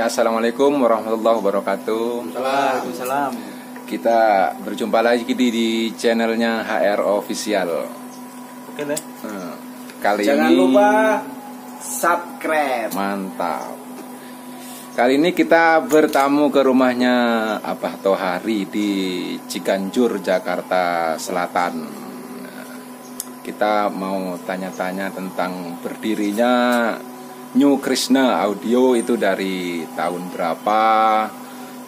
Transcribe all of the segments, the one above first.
Assalamualaikum warahmatullahi wabarakatuh. Waalaikumsalam. Kita berjumpa lagi di channelnya HR Official. Oke deh. Kali Jangan ini lupa subscribe. Mantap. Kali ini kita bertamu ke rumahnya Abah Tohari di Ciganjur, Jakarta Selatan. Kita mau tanya-tanya tentang berdirinya New Krishna Audio itu dari tahun berapa,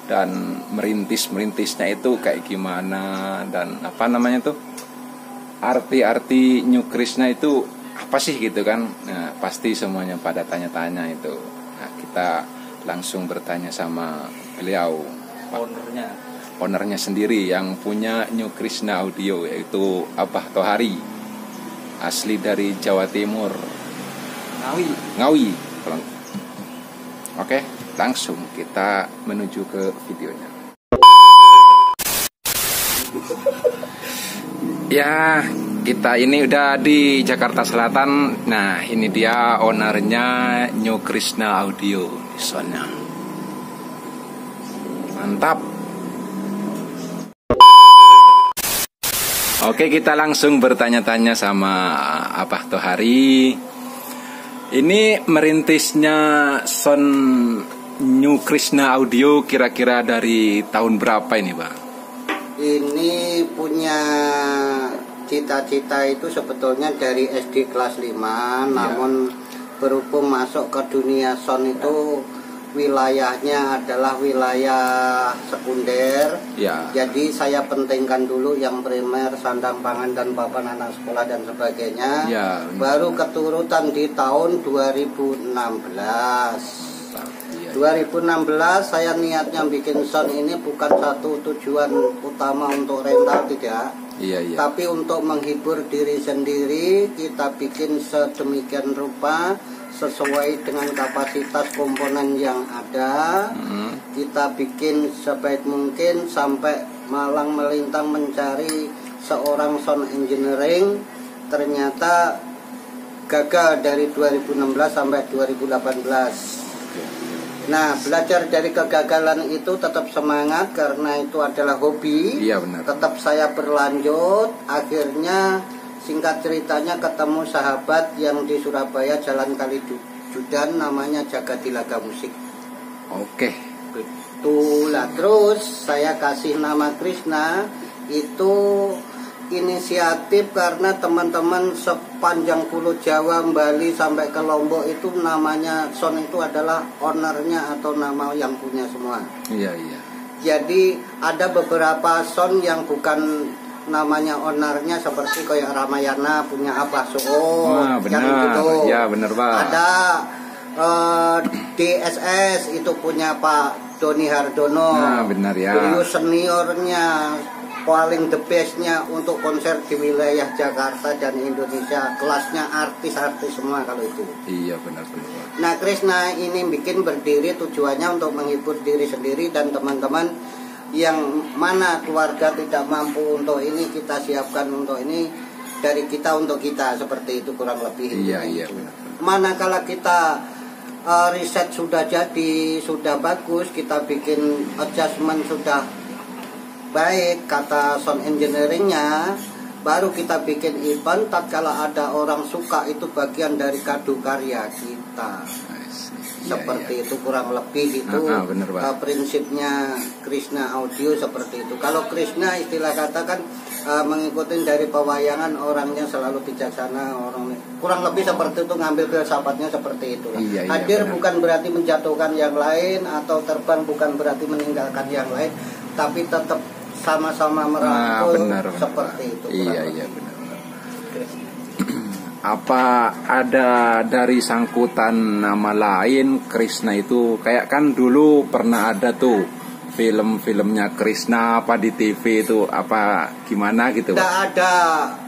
dan merintisnya itu kayak gimana, dan apa namanya tuh, arti-arti New Krishna itu apa sih gitu kan. Nah, pasti semuanya pada tanya-tanya itu. Nah, kita langsung bertanya sama beliau, ownernya sendiri yang punya New Krishna Audio, yaitu Abah Tohari, asli dari Jawa Timur, Ngawi. Oke, langsung kita menuju ke videonya. Ya, kita ini udah di Jakarta Selatan. Nah, ini dia ownernya New Krishna Audio di sana. Mantap. Oke, kita langsung bertanya-tanya sama Abah Tohari. Ini merintisnya sound New Krishna Audio kira-kira dari tahun berapa ini, Bang? Ini punya cita-cita itu sebetulnya dari SD kelas 5, namun berhubung masuk ke dunia sound itu wilayahnya adalah wilayah sekunder. Jadi saya pentingkan dulu yang primer, sandang pangan dan papan anak sekolah dan sebagainya. Baru keturutan di tahun 2016. 2016 saya niatnya bikin sound ini bukan satu tujuan utama untuk rental, tidak. Tapi untuk menghibur diri sendiri, kita bikin sedemikian rupa sesuai dengan kapasitas komponen yang ada. Kita bikin sebaik mungkin sampai malang melintang mencari seorang sound engineering. Ternyata gagal dari 2016 sampai 2018. Nah, belajar dari kegagalan itu tetap semangat karena itu adalah hobi. Tetap saya berlanjut. Akhirnya singkat ceritanya ketemu sahabat yang di Surabaya, Jalan Kalijudan, namanya Jagadilaga Musik. Itulah, terus saya kasih nama Krishna. Itu inisiatif karena teman-teman sepanjang Pulau Jawa, Bali sampai ke Lombok itu namanya sound itu adalah ownernya atau nama yang punya semua. Jadi ada beberapa sound yang bukan namanya ownernya, seperti kayak Ramayana punya Abah Su'ud, yang gitu. Bener, Pak. Ada DSS itu punya Pak Doni Hardono. Beliau seniornya, paling the bestnya untuk konser di wilayah Jakarta dan Indonesia. Kelasnya artis-artis semua kalau itu. Benar. Nah, Krishna ini bikin berdiri tujuannya untuk menghibur diri sendiri dan teman-teman yang mana keluarga tidak mampu untuk ini, kita siapkan untuk ini, dari kita untuk kita, seperti itu kurang lebih. Benar. Manakala kita riset sudah jadi, sudah bagus, kita bikin adjustment sudah baik, kata sound engineeringnya, baru kita bikin event. Tatkala ada orang suka, itu bagian dari kado karya kita. Seperti itu kurang lebih itu. Prinsipnya Krishna Audio seperti itu. Kalau Krishna istilah kata kan mengikuti dari pewayangan, orangnya selalu bijaksana, orang kurang lebih seperti itu, ngambil filsafatnya seperti itu. Hadir bukan berarti menjatuhkan yang lain, atau terbang bukan berarti meninggalkan yang lain, tapi tetap sama-sama merangkul, seperti itu. Benar. Apa ada dari sangkutan nama lain Krishna itu? Kayak kan dulu pernah ada tuh film-filmnya Krishna apa di TV itu, apa gimana gitu? Tidak ada,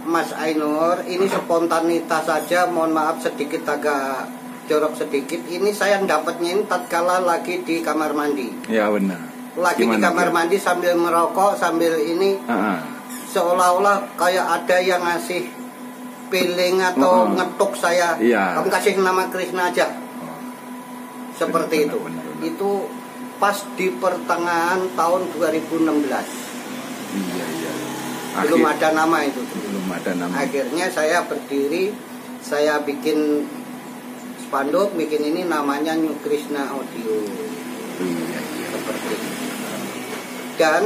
Mas Ainur. Ini spontanitas saja. Mohon maaf sedikit agak jorok sedikit. Ini saya dapatnya ini tatkala lagi di kamar mandi. Benar. Lagi di kamar mandi sambil merokok, sambil ini, seolah-olah kayak ada yang ngasih feeling atau ngetuk saya. Kamu kasih nama Krishna aja. Seperti itu. Itu pas di pertengahan tahun 2016. Iya. Belum ada nama itu. Belum ada nama. Akhirnya saya berdiri, saya bikin spanduk, bikin ini namanya New Krishna Audio. Iya. Seperti itu. Dan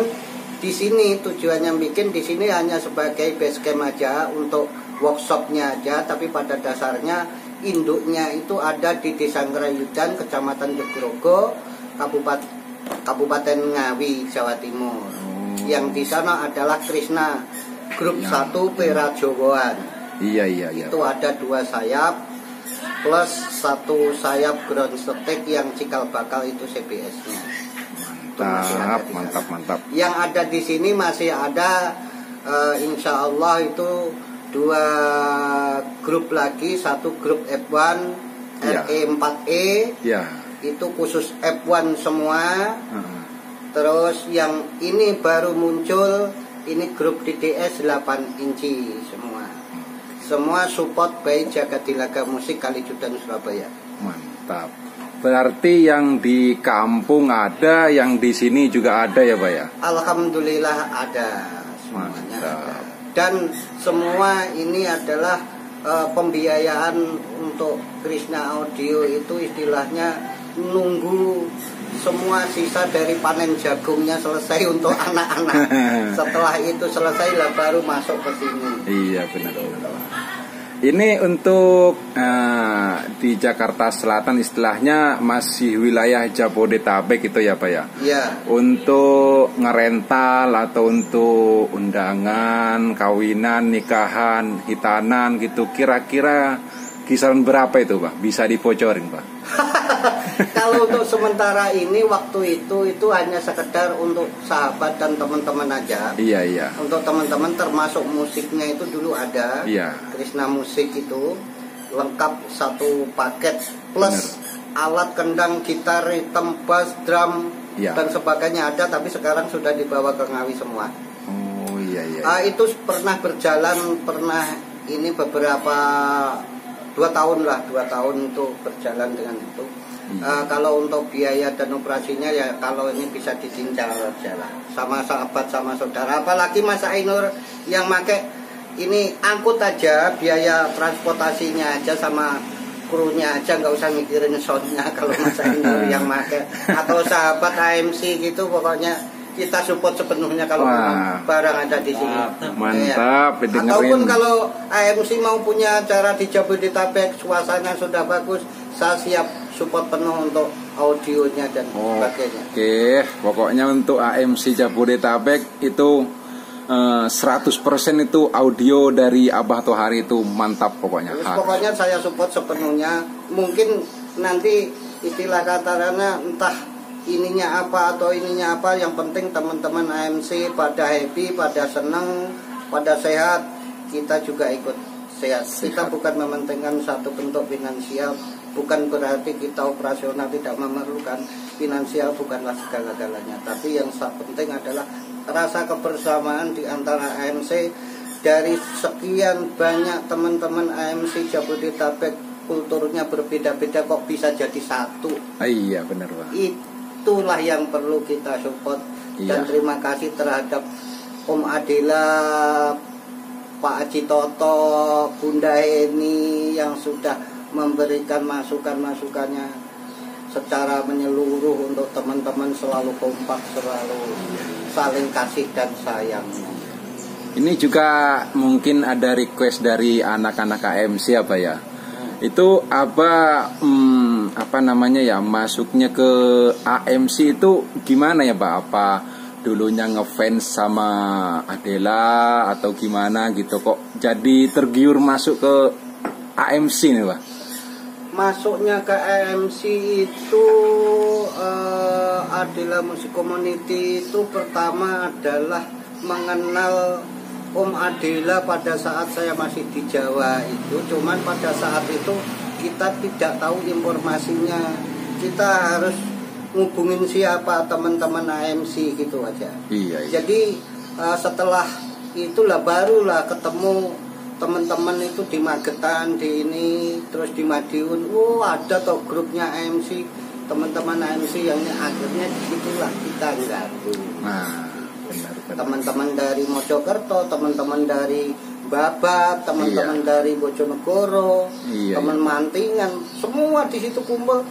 di sini tujuannya bikin di sini hanya sebagai base camp aja untuk workshopnya aja, tapi pada dasarnya induknya itu ada di Desa Ngerayudan, Kecamatan Jogorogo, Kabupaten Ngawi, Jawa Timur. Yang di sana adalah Krishna Grup 1 Pera Jowoan. Iya. Itu ada 2 sayap plus 1 sayap ground stick yang cikal bakal itu CBS-nya. Mantap. Yang ada di sini masih ada insya Allah itu 2 grup lagi, 1 grup F1 RE4E. Ya. Itu khusus F1 semua. Terus yang ini baru muncul, ini grup DDS 8 inci semua. Semua support by Jagadilaga Musik Kalijudan Surabaya. Mantap. Berarti yang di kampung ada, yang di sini juga ada ya Pak ya? Alhamdulillah ada, semuanya ada. Dan semua ini adalah pembiayaan untuk Krishna Audio itu istilahnya nunggu semua sisa dari panen jagungnya selesai untuk anak-anak. Setelah itu selesai lah baru masuk ke sini. Iya benar. Ini untuk di Jakarta Selatan istilahnya masih wilayah Jabodetabek itu ya Pak ya? Iya. Untuk ngerental atau untuk undangan, kawinan, nikahan, hitanan gitu kira-kira kisaran berapa itu Pak? Bisa dibocorin Pak? Kalau untuk sementara ini waktu itu hanya sekedar untuk sahabat dan teman-teman aja. Iya. Untuk teman-teman termasuk musiknya itu dulu ada. Iya. Krishna Musik itu lengkap 1 paket plus alat kendang, gitar, rhythm, bass, drum dan sebagainya ada, tapi sekarang sudah dibawa ke Ngawi semua. Oh iya. Itu pernah berjalan, ini beberapa 2 tahun untuk berjalan dengan itu. Kalau untuk biaya dan operasinya ya kalau ini bisa ditinjau aja lah sama sahabat sama saudara, apalagi Mas Ainur yang make ini angkut aja, biaya transportasinya aja sama krunya aja, nggak usah mikirin soundnya kalau Mas Ainur yang make, atau sahabat AMC gitu, pokoknya kita support sepenuhnya kalau barang ada di sini. Mantap, ya. Ataupun kalau AMC mau punya acara di Jabodetabek, suasana sudah bagus, saya siap support penuh untuk audionya dan sebagainya. Oke, pokoknya untuk AMC Jabodetabek itu 100% itu audio dari Abah Tohari itu mantap pokoknya. Pokoknya saya support sepenuhnya. Mungkin nanti istilah katanya entah ininya apa atau ininya apa, yang penting teman-teman AMC pada happy, pada senang, pada sehat, kita juga ikut sehat. Kita bukan mementingkan satu bentuk finansial, bukan berarti kita operasional tidak memerlukan finansial, bukanlah segala-galanya, tapi yang penting adalah rasa kebersamaan di antara AMC. Dari sekian banyak teman-teman AMC Jabodetabek, kulturnya berbeda-beda kok bisa jadi satu. Iya benar Pak. Itulah yang perlu kita support. Dan terima kasih terhadap Om Adela, Pak Haji Toto, Bunda Heni yang sudah memberikan masukan-masukannya secara menyeluruh untuk teman-teman, selalu kompak, selalu saling kasih dan sayang. Ini juga mungkin ada request dari anak-anak AMC apa ya? Itu apa namanya ya, masuknya ke AMC itu gimana ya Pak? Apa dulunya ngefans sama Adela atau gimana gitu kok jadi tergiur masuk ke AMC nih Pak? Masuknya ke AMC itu Adela Music Community itu pertama adalah mengenal Om Adela pada saat saya masih di Jawa itu. Cuman pada saat itu kita tidak tahu informasinya, kita harus ngubungin siapa teman-teman AMC gitu aja. Iya. Jadi setelah itulah barulah ketemu teman-teman itu di Magetan, di ini, terus di Madiun. Ada toh grupnya AMC teman-teman AMC yang akhirnya disitulah kita gabung. Nah, benar. Teman-teman dari Mojokerto, teman-teman dari Babat, teman-teman dari Bojonegoro, teman Mantingan, semua di situ kumpul.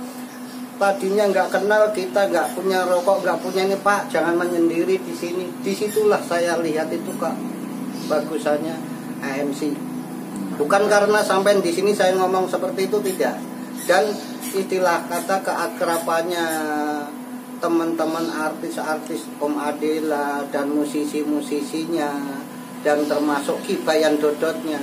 Tadinya nggak kenal, kita nggak punya rokok, nggak punya ini Pak, jangan menyendiri di sini. Disitulah saya lihat itu Kak, bagusannya AMC. Bukan karena sampai di sini saya ngomong seperti itu, tidak. Dan istilah kata keakrabannya teman-teman artis-artis Om Adela dan musisi-musisinya dan termasuk Kibayan Dodotnya.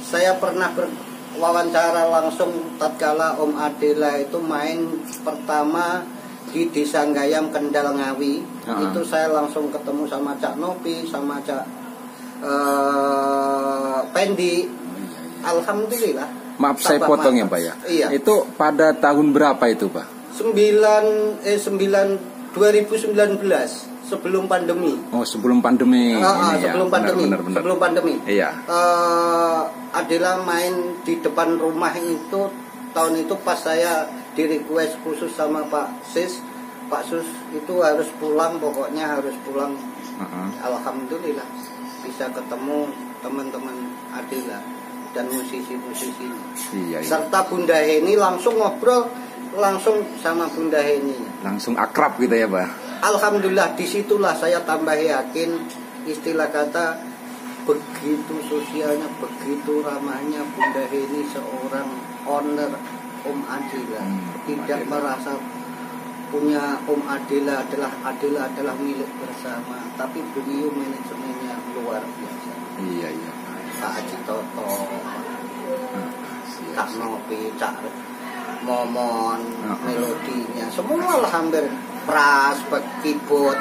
Saya pernah berwawancara langsung tatkala Om Adela itu main pertama di Desa Gayam Kendal Ngawi. Itu saya langsung ketemu sama Cak Nopi, sama Cak Pendi. Alhamdulillah. Maaf saya potong ya Pak ya. Iya. Itu pada tahun berapa itu Pak? 2019 sebelum pandemi. Oh, sebelum pandemi. Sebelum pandemi. Benar. Sebelum pandemi. Iya. Adela main di depan rumah itu tahun itu pas saya di request khusus sama Pak Sis. Pak Sus itu harus pulang, pokoknya harus pulang. Alhamdulillah bisa ketemu teman-teman Adela dan musisi-musisinya. Iya. Serta Bunda Heni langsung ngobrol langsung sama Bunda Heni. Langsung akrab gitu ya Pak. Alhamdulillah disitulah saya tambah yakin istilah kata begitu sosialnya, begitu ramahnya Bunda Heni seorang owner Om Adela. Tidak merasa punya Om Adela adalah milik bersama, tapi beliau manajemennya luar biasa. Iya. Pak Haji Toto, Cak Nopi, Cak Momon, melodinya semua lah hampir pras, keyboard,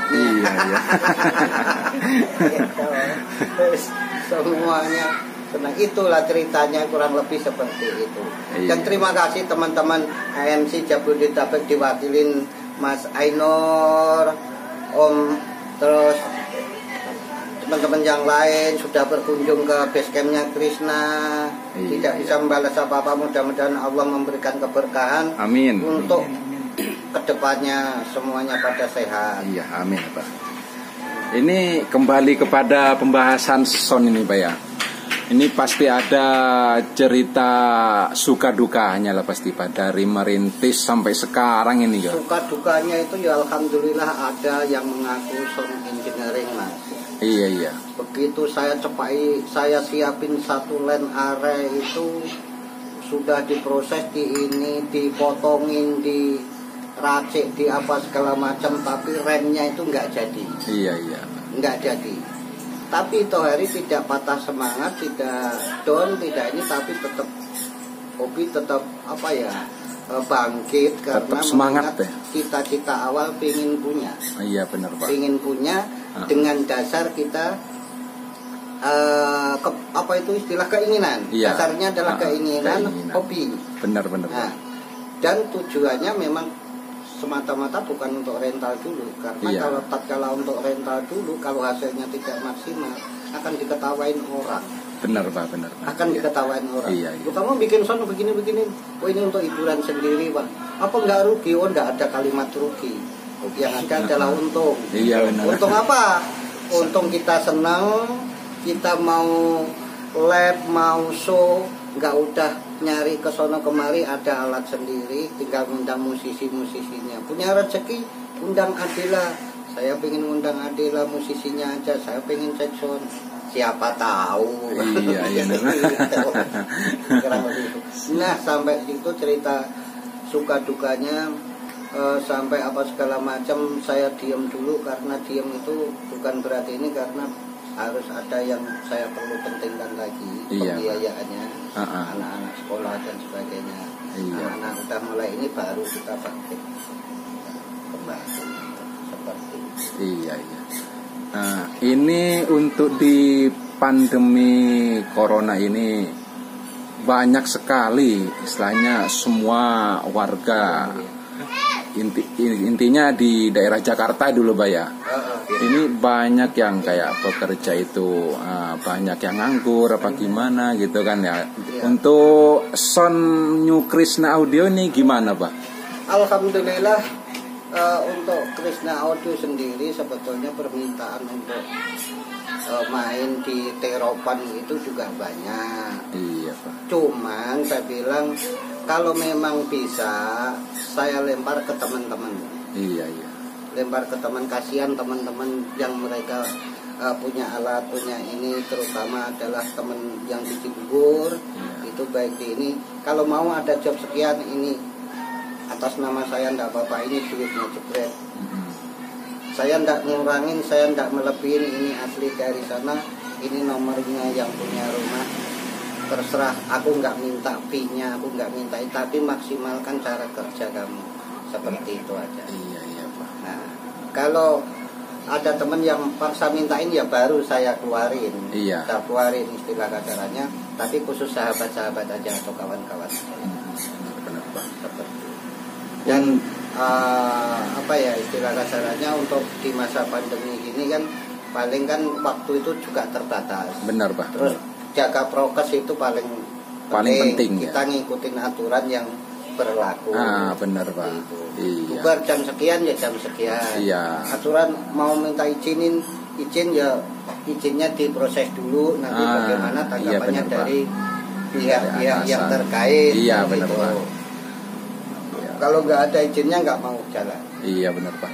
semuanya. Nah itulah ceritanya kurang lebih seperti itu. Dan terima kasih teman-teman AMC Jabodetabek diwakilin Mas Ainur, Om, terus teman-teman yang lain sudah berkunjung ke basecampnya Krishna. Tidak bisa membalas apa-apa, mudah-mudahan Allah memberikan keberkahan. Amin. Untuk kedepannya semuanya pada sehat. Iya, amin Pak. Ini kembali kepada pembahasan son ini Pak ya. Ini pasti ada cerita suka dukanya lah pasti Pak, dari merintis sampai sekarang ini ya. Suka dukanya itu ya alhamdulillah ada yang mengaku sound engineering Mas. Iya. Begitu saya siapin satu line array itu sudah diproses, dipotongin, diracik, di apa segala macam, tapi remnya itu nggak jadi. Iya. Nggak jadi. Tapi itu hari tidak patah semangat, tidak down, tidak ini, tapi tetap hobi, tetap apa ya, bangkit karena tetap semangat ya. Cita-cita awal pingin punya. Iya benar Pak. Pingin punya dengan dasar kita apa itu istilah keinginan. Iya. Dasarnya adalah keinginan, hobi. Benar. Nah, dan tujuannya memang semata-mata bukan untuk rental dulu, karena kalau tatkala untuk rental dulu, kalau hasilnya tidak maksimal akan diketawain orang. Benar Pak. Akan diketawain orang. Iya. Kamu bikin sound begini-begini, oh ini untuk hiburan sendiri Pak. Apa nggak rugi? Oh nggak ada kalimat rugi. Yang ada adalah untung. Iya benar. Untung apa? Untung kita senang, kita mau lab, mau show, nggak udah nyari ke sono kemari, ada alat sendiri, tinggal undang musisi-musisinya. Punya rezeki, undang Adela. Saya pengen undang Adela, musisinya aja. Saya pengen cek sound. Siapa tahu. Iya. Nah sampai itu cerita suka dukanya. Sampai apa segala macam saya diam dulu, karena diam itu bukan berarti ini, karena harus ada yang saya perlu pentingkan lagi, pembiayaannya, anak-anak sekolah dan sebagainya. Anak-anak udah mulai ini baru kita bangkit kembali seperti itu. Iya. Nah ini untuk di pandemi corona ini banyak sekali istilahnya semua warga. Intinya di daerah Jakarta dulu Pak ya. Ini banyak yang kayak pekerja itu banyak yang nganggur apa gimana gitu kan ya. Untuk sound New Krishna Audio ini gimana Pak? Alhamdulillah untuk Krishna Audio sendiri sebetulnya permintaan untuk main di Teropan itu juga banyak. Iya Pak. Cuman saya bilang kalau memang bisa saya lempar ke teman-teman. Iya iya. Lempar ke teman, kasihan teman-teman yang mereka punya alat, punya ini, terutama adalah teman yang di Cibubur. Itu baik di ini. Kalau mau ada job sekian ini atas nama saya enggak apa-apa, ini duitnya jebret. Saya enggak ngurangin, saya enggak melebihin, ini asli dari sana, ini nomornya yang punya rumah. Terserah, aku enggak minta fee-nya, aku enggak minta, tapi maksimalkan cara kerja kamu. Seperti itu aja. Iya iya Pak. Nah, kalau ada teman yang paksa mintain ya baru saya keluarin. Iya. Saya keluarin istilah kasarannya, tapi khusus sahabat-sahabat aja atau kawan-kawan. Benar Pak. Seperti dan apa ya istilah kasarannya untuk di masa pandemi ini kan paling kan waktu itu juga terbatas. Benar Pak. Terus jaga prokes itu paling penting kita ya. ngikutin aturan yang berlaku. Benar Pak. Gitu. Iya. Bubar jam sekian ya jam sekian. Iya. Aturan mau minta izin ya izinnya diproses dulu, nanti bagaimana tanggapannya benar, dari pihak-pihak yang terkait. Iya benar gitu. Pak. Kalau nggak ada izinnya nggak mau jalan. Iya benar Pak.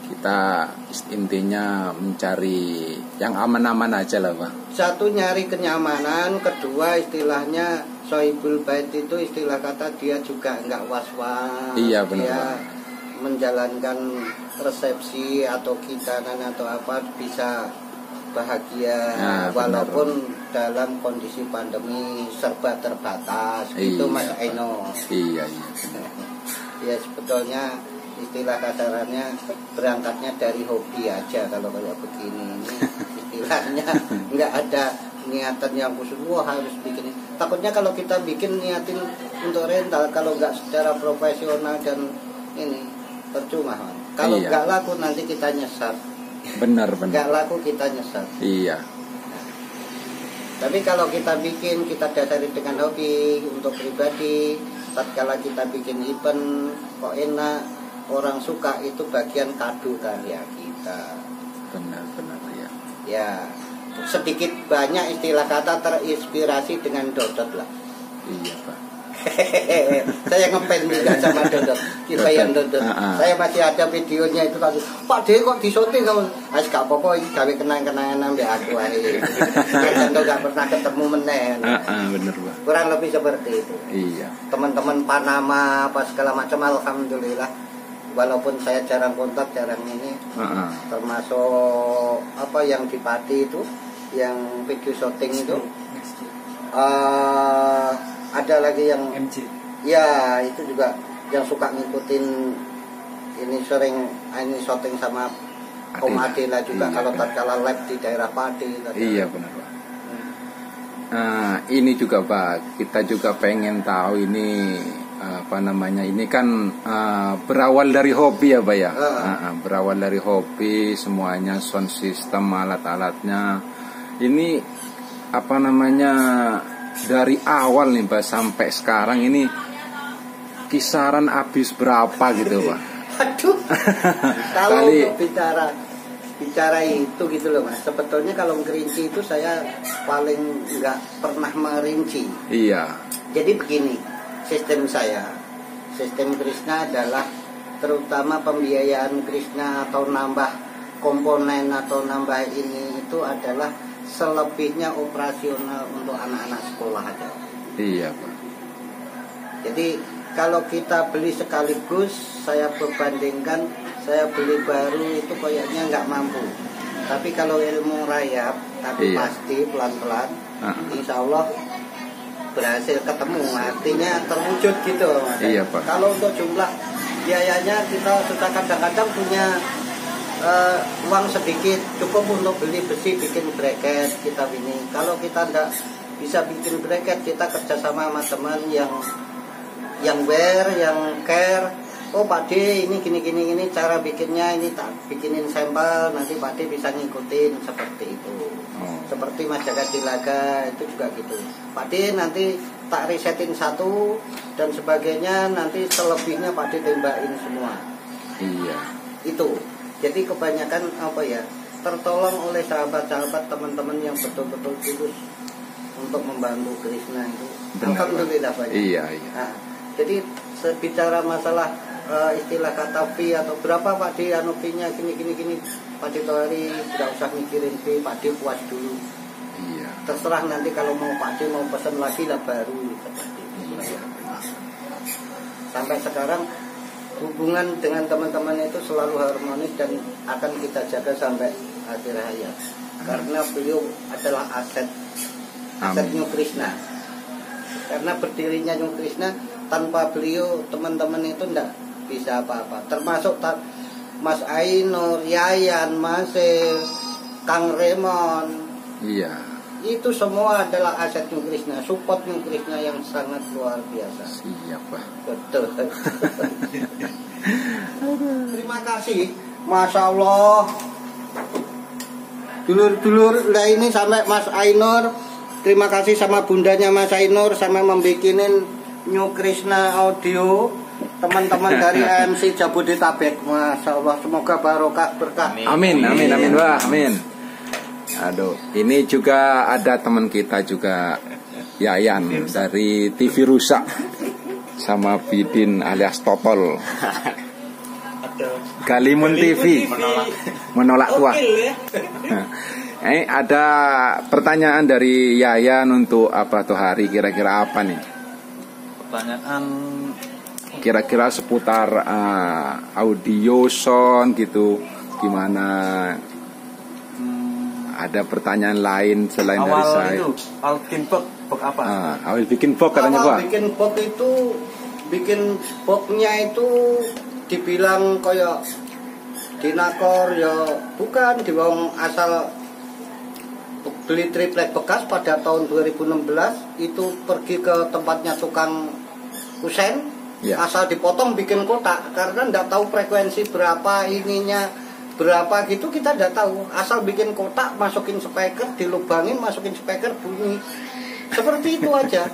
Kita intinya mencari yang aman-aman aja lah Pak. Satu nyari kenyamanan, kedua istilahnya sohibul bait itu istilah kata dia juga nggak was-was. Iya benar dia Pak. menjalankan resepsi atau khitanan atau apa bisa bahagia walaupun dalam kondisi pandemi serba terbatas. Itu Mas Eno. Iya iya. Ya sebetulnya istilah kasarannya berangkatnya dari hobi aja kalau kayak begini. Ini istilahnya nggak ada niatan yang khusus. Wah harus bikin ini. Takutnya kalau kita bikin niatin untuk rental, kalau nggak secara profesional dan ini percuma. Kalau nggak laku nanti kita nyesat. Benar. Nggak laku kita nyesat. Iya. Tapi kalau kita bikin, kita dasari dengan hobi untuk pribadi. Tatkala kita bikin event kok enak, orang suka, itu bagian kado karya kita. Benar ya. Ya, sedikit banyak istilah kata terinspirasi dengan Dodot lah. Iya Pak. Saya ngepen juga sama Dodot, Kipayan Dodot. Saya masih ada videonya itu tadi. Pak Dewi kok disyuting kamu? Ais gak apa-apa, ini gawe kenang-kenangan ambil aku aja. Tentu gak pernah ketemu meneh. Bener Pak. Kurang lebih seperti itu. Iya. Teman-teman Panama apa segala macam, alhamdulillah. Walaupun saya jarang kontak, jarang ini. Termasuk apa yang di Pati itu, yang video syuting itu. Ada lagi yang MC. Ya, itu juga yang suka ngikutin ini sering ini syuting sama Om Adela juga kalau tatkala live di daerah Pati. Iya benar Pak. Ini juga Pak, kita juga pengen tahu ini apa namanya, ini kan berawal dari hobi ya Pak ya. Berawal dari hobi, semuanya sound system, alat-alatnya. Ini apa namanya, dari awal nih Pak sampai sekarang ini kisaran habis berapa gitu Pak? Aduh. Kalau untuk bicara itu gitu loh Mas. Sebetulnya kalau ngerinci itu saya paling nggak pernah merinci. Iya. Jadi begini, sistem Krishna adalah terutama pembiayaan Krishna atau nambah komponen atau nambah ini itu adalah selebihnya operasional untuk anak-anak sekolah aja. Iya Pak. Jadi kalau kita beli sekaligus, saya berbandingkan saya beli baru itu kayaknya nggak mampu. Tapi kalau ilmu rayap, tapi pasti pelan-pelan, insya Allah berhasil ketemu, artinya terwujud gitu. Iya Pak. Kalau untuk jumlah biayanya kita sudah kadang-kadang punya uang sedikit, cukup untuk beli besi, bikin bracket kita ini. Kalau kita tidak bisa bikin bracket, kita kerjasama sama teman yang wear, yang care, oh Pak D ini gini cara bikinnya, ini tak bikinin sampel, nanti Pak D bisa ngikutin seperti itu. Seperti majalah Dilaga itu juga gitu. Pak D nanti tak risetin satu dan sebagainya, nanti selebihnya Pak D tembakin semua. Iya. Itu. Jadi kebanyakan tertolong oleh sahabat-sahabat teman-teman yang betul-betul tulus untuk membantu Krishna itu. Alhamdulillah banyak. Iya. Nah, jadi bicara masalah istilah kata fee atau berapa Pak D fee-nya gini Pak D Tohari tidak usah mikirin fee, Pak D puas dulu. Iya. Terserah nanti kalau mau Pak D mau pesan lagi lah baru seperti itu. Iya. Sampai sekarang hubungan dengan teman-teman itu selalu harmonis dan akan kita jaga sampai akhir hayat. Karena beliau adalah aset New Krishna. Karena berdirinya New Krishna, tanpa beliau teman-teman itu tidak bisa apa-apa. Termasuk Mas Ainur, Yayan, Masir, Kang Remon. Iya. Itu semua adalah aset New Krishna, support New Krishna yang sangat luar biasa. Siap, Pak. Betul. Terima kasih, Masya Allah. Dulur-dulur lah ini sampai Mas Ainur, terima kasih sama bundanya Mas Ainur sampai membikinin New Krishna audio. Teman-teman dari AMC Jabodetabek, Masya Allah, semoga barokah berkah. Amin, Pak, amin. Aduh, ini juga ada teman kita juga, Yayan dari TV Rusak sama Bidin alias Totol. Galimun TV menolak tua. Ada pertanyaan dari Yayan untuk apa tuh hari, kira-kira apa nih? Pertanyaan kira-kira seputar audio sound gitu, gimana? Ada pertanyaan lain selain awal dari saya? Itu, awal bikin box apa? Awal bikin box katanya Pak. Bikin box itu, bikin boxnya itu dibilang kayak dinakor ya bukan, diwong asal beli triplek bekas pada tahun 2016 itu pergi ke tempatnya tukang kusen, asal dipotong bikin kotak karena ndak tahu frekuensi berapa ininya berapa gitu, kita ndak tahu, asal bikin kotak masukin speaker dilubangin, masukin speaker bunyi seperti itu aja.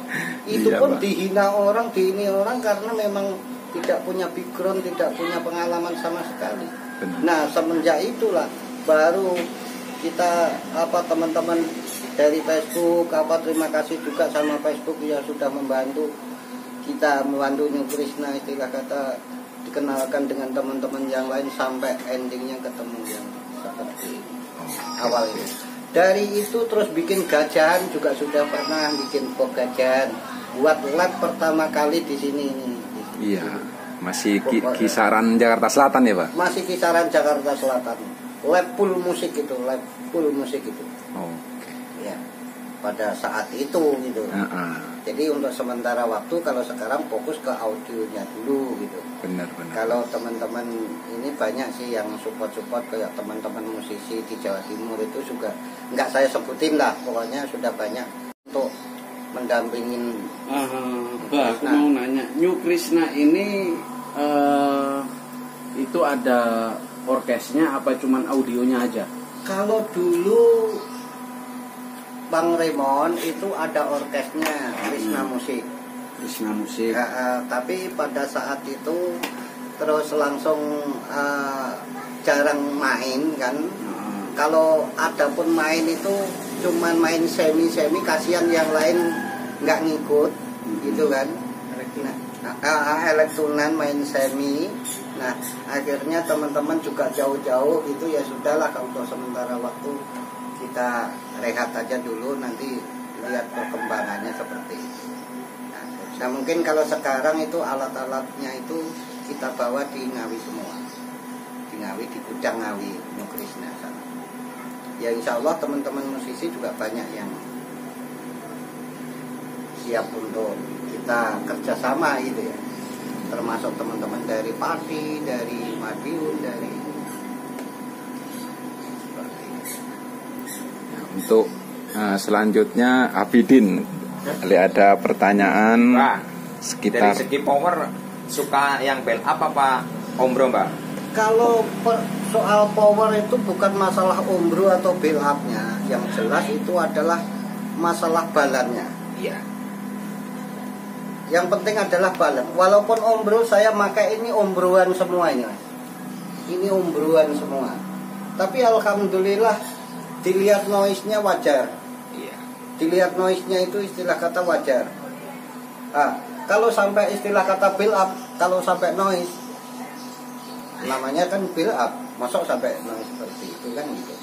Itu pun dihina orang, diini orang karena memang tidak punya background, tidak punya pengalaman sama sekali. Nah semenjak itulah baru kita teman-teman dari Facebook terima kasih juga sama Facebook yang sudah membantu kita, membantu New Krishna istilah kata dikenalkan dengan teman-teman yang lain sampai endingnya ketemu yang seperti awal ini. Dari itu terus bikin gajahan juga sudah pernah bikin box gajahan buat lab pertama kali di sini ini. Iya, masih kisaran Jakarta Selatan ya Pak? Masih kisaran Jakarta Selatan. Lab full musik itu, lab full musik itu. Oke. Ya, pada saat itu gitu. Jadi untuk sementara waktu, kalau sekarang fokus ke audionya dulu gitu. Benar. Kalau teman-teman ini banyak sih yang support kayak teman-teman musisi di Jawa Timur itu juga nggak saya sebutin lah, pokoknya sudah banyak untuk mendampingin. Aku mau nanya, New Krishna ini itu ada orkesnya apa cuman audionya aja? Kalau dulu Bang Raymond itu ada orkesnya Krishna Musik. Tapi pada saat itu terus langsung jarang main kan. Kalau ada pun main itu cuman main semi kasihan yang lain nggak ngikut gitu kan. Elektronan main semi. Nah akhirnya teman-teman juga jauh-jauh gitu, ya sudahlah kalau untuk sementara waktu kita rehat aja dulu, nanti lihat perkembangannya seperti itu. Nah mungkin kalau sekarang itu alat-alatnya itu kita bawa di Ngawi semua, di Ngawi, di gudang Ngawi New Krishna sana. Ya insya Allah teman-teman musisi juga banyak yang siap untuk kita kerjasama gitu ya, termasuk teman-teman dari Pati, dari Madiun, dari Untuk selanjutnya Abidin, ada pertanyaan sekitar dari segi power suka yang build up apa ombro, Mbak? Kalau soal power itu bukan masalah ombro atau build up-nya, yang jelas itu adalah masalah balannya. Iya. Yang penting adalah balan. Walaupun ombro saya pakai ini ombroan semua ini, Mas. Ini ombroan semua. Tapi alhamdulillah dilihat noise-nya wajar. Iya. Dilihat noise-nya itu istilah kata wajar. Kalau sampai istilah kata build up, kalau sampai noise, namanya kan build up. Masuk sampai noise seperti itu kan gitu.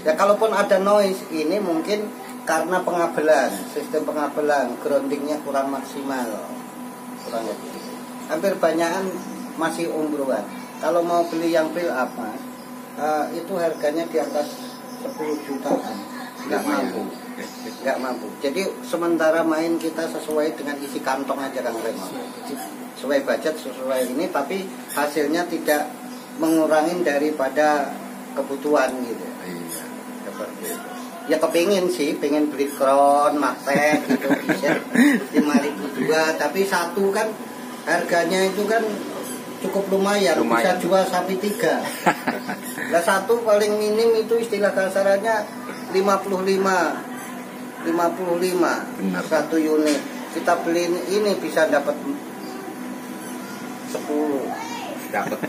Ya kalaupun ada noise, ini mungkin karena pengabelan, sistem pengabelan, groundingnya kurang maksimal, kurang lebih. Hampir banyakan masih ombroan. Kalau mau beli yang build up, Mas, itu harganya di atas 10 jutaan. Nggak mampu. Jadi sementara main kita sesuai dengan isi kantong aja Kang Remo. Sesuai budget, sesuai ini, tapi hasilnya tidak mengurangi daripada kebutuhan gitu. Seperti itu. Ya kepingin sih, pengen beli crown, magnet gitu, bisa 5.002, tapi satu kan harganya itu kan cukup lumayan. Bisa jual sapi 3. Nah satu paling minim itu istilah kasarannya 55. Benar. Satu unit. Kita beli ini bisa dapat 10. Dapat.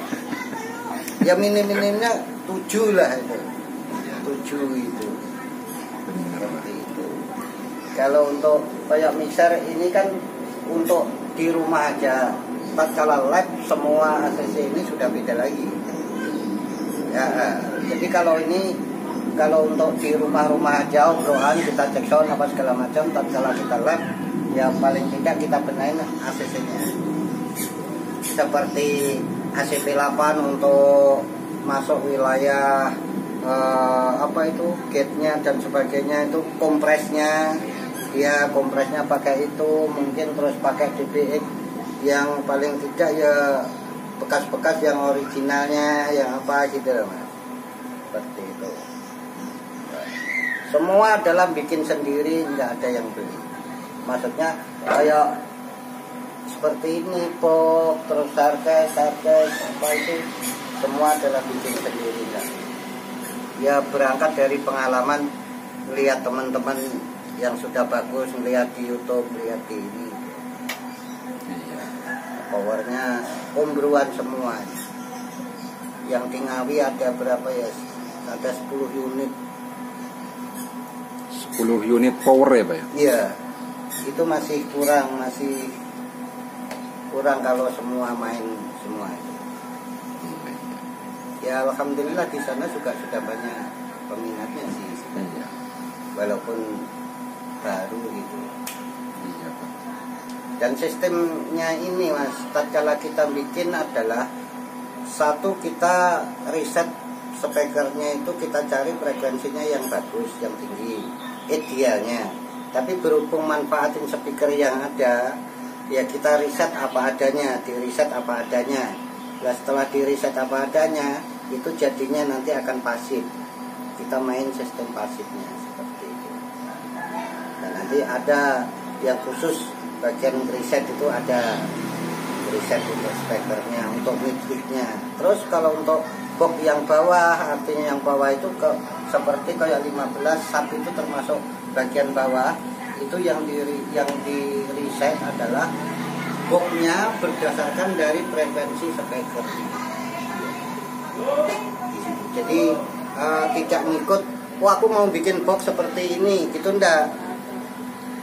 Ya minim-minimnya 7 lah itu. 7 itu. Seperti itu. Kalau untuk kayak mixer ini kan untuk di rumah aja. Tatkala lab semua ACC ini sudah beda lagi. Ya, jadi kalau untuk di rumah-rumah aja obrolan kita cek sound apa segala macam, tatkala kita lab ya paling tidak kita benahin ACC-nya. Seperti ACP 8 untuk masuk wilayah gate-nya dan sebagainya, itu kompresnya pakai itu, mungkin terus pakai DBX yang paling tidak ya bekas-bekas yang originalnya, yang apa gitu loh Mas. Seperti itu. Semua adalah bikin sendiri, nggak ada yang beli. Maksudnya kayak seperti ini, pop, terus sarkes apa itu semua adalah bikin sendiri kan. Ya berangkat dari pengalaman melihat teman-teman yang sudah bagus, melihat di YouTube, melihat di ini. Powernya ombroan semua. Yang di Ngawi ada berapa ya? Ada 10 unit. 10 unit power ya Pak ya? Iya. Itu masih kurang kalau semua main semua. Ya alhamdulillah di sana juga sudah banyak peminatnya sih. Iya. Walaupun baru gitu. Iya Pak. Dan sistemnya ini Mas, tatkala kita bikin adalah satu, kita riset speakernya itu kita cari frekuensinya yang bagus, yang tinggi, idealnya. Tapi berhubung manfaatin speaker yang ada, ya kita riset apa adanya, diriset apa adanya. Nah, setelah diriset apa adanya, itu jadinya nanti akan pasif. Kita main sistem pasifnya seperti itu. Dan nanti ada yang khusus bagian riset itu, ada riset untuk speakernya, untuk mic-nya. Terus kalau untuk box yang bawah, artinya yang bawah itu seperti kayak 15 sub itu termasuk bagian bawah. Itu yang di riset adalah boxnya berdasarkan dari frekuensi speaker. Jadi tidak ngikut, aku mau bikin box seperti ini, gitu ndak.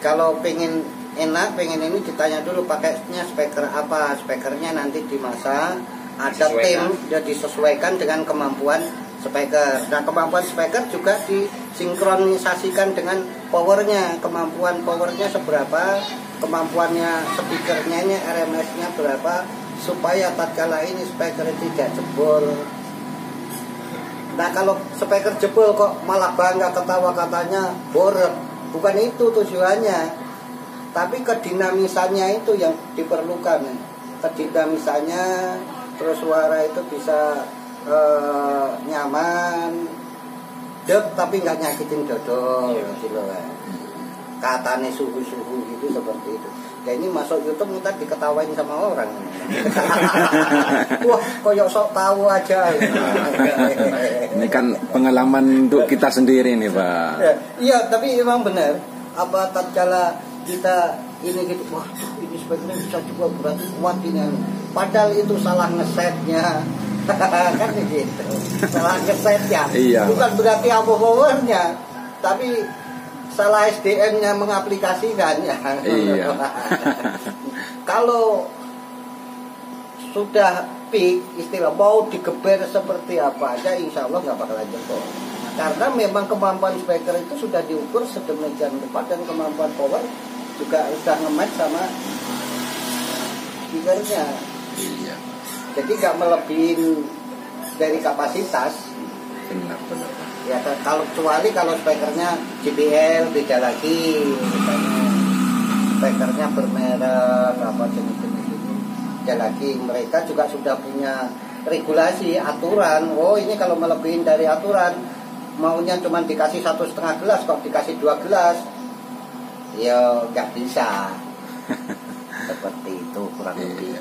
Kalau pengen enak, pengen ini, ditanya dulu pakainya speaker apa. Speakernya nanti dimasak, ada tim, dia disesuaikan dengan kemampuan speaker. Nah kemampuan speaker juga disinkronisasikan dengan powernya, kemampuan powernya seberapa, kemampuannya speakernya ini RMS-nya berapa, supaya tatkala ini speaker tidak jebol. Nah kalau speaker jebol kok malah bangga ketawa katanya borok, bukan itu tujuannya. Tapi kedinamisannya itu yang diperlukan. Kedinamisannya, terus suara itu bisa nyaman, dep tapi nggak nyakitin dodol gitu loh. katanya suhu-suhu gitu seperti itu. Ya ini masuk YouTube ntar diketawain sama orang. Wah, koyok sok tahu aja. Ini kan pengalaman untuk kita sendiri nih, Pak. Ya, iya, tapi memang benar. Apa tatkala kita ini gitu, wah ini sebenarnya bisa juga berarti kuat ini. Padahal itu salah ngesetnya. Kan gitu. Salah ngesetnya. Iya, bukan berarti apa powernya, tapi salah SDM-nya mengaplikasikannya. Iya. Kalau sudah peak istilah mau digeber seperti apa aja, insya Allah nggak bakalan jebol. Karena memang kemampuan speaker itu sudah diukur sedemikian rupa dan kemampuan power juga sudah nge-match sama speakernya. Iya. Jadi nggak melebihin dari kapasitas. Benar. Ya kalau kecuali kalau speakernya JBL beda lagi, misalnya speakernya bermerek apa jenis-jenis itu beda lagi. Mereka juga sudah punya regulasi aturan. Oh ini kalau melebihin dari aturan maunya cuma dikasih 1,5 gelas, kok dikasih 2 gelas, ya nggak bisa. Seperti itu kurang lebih.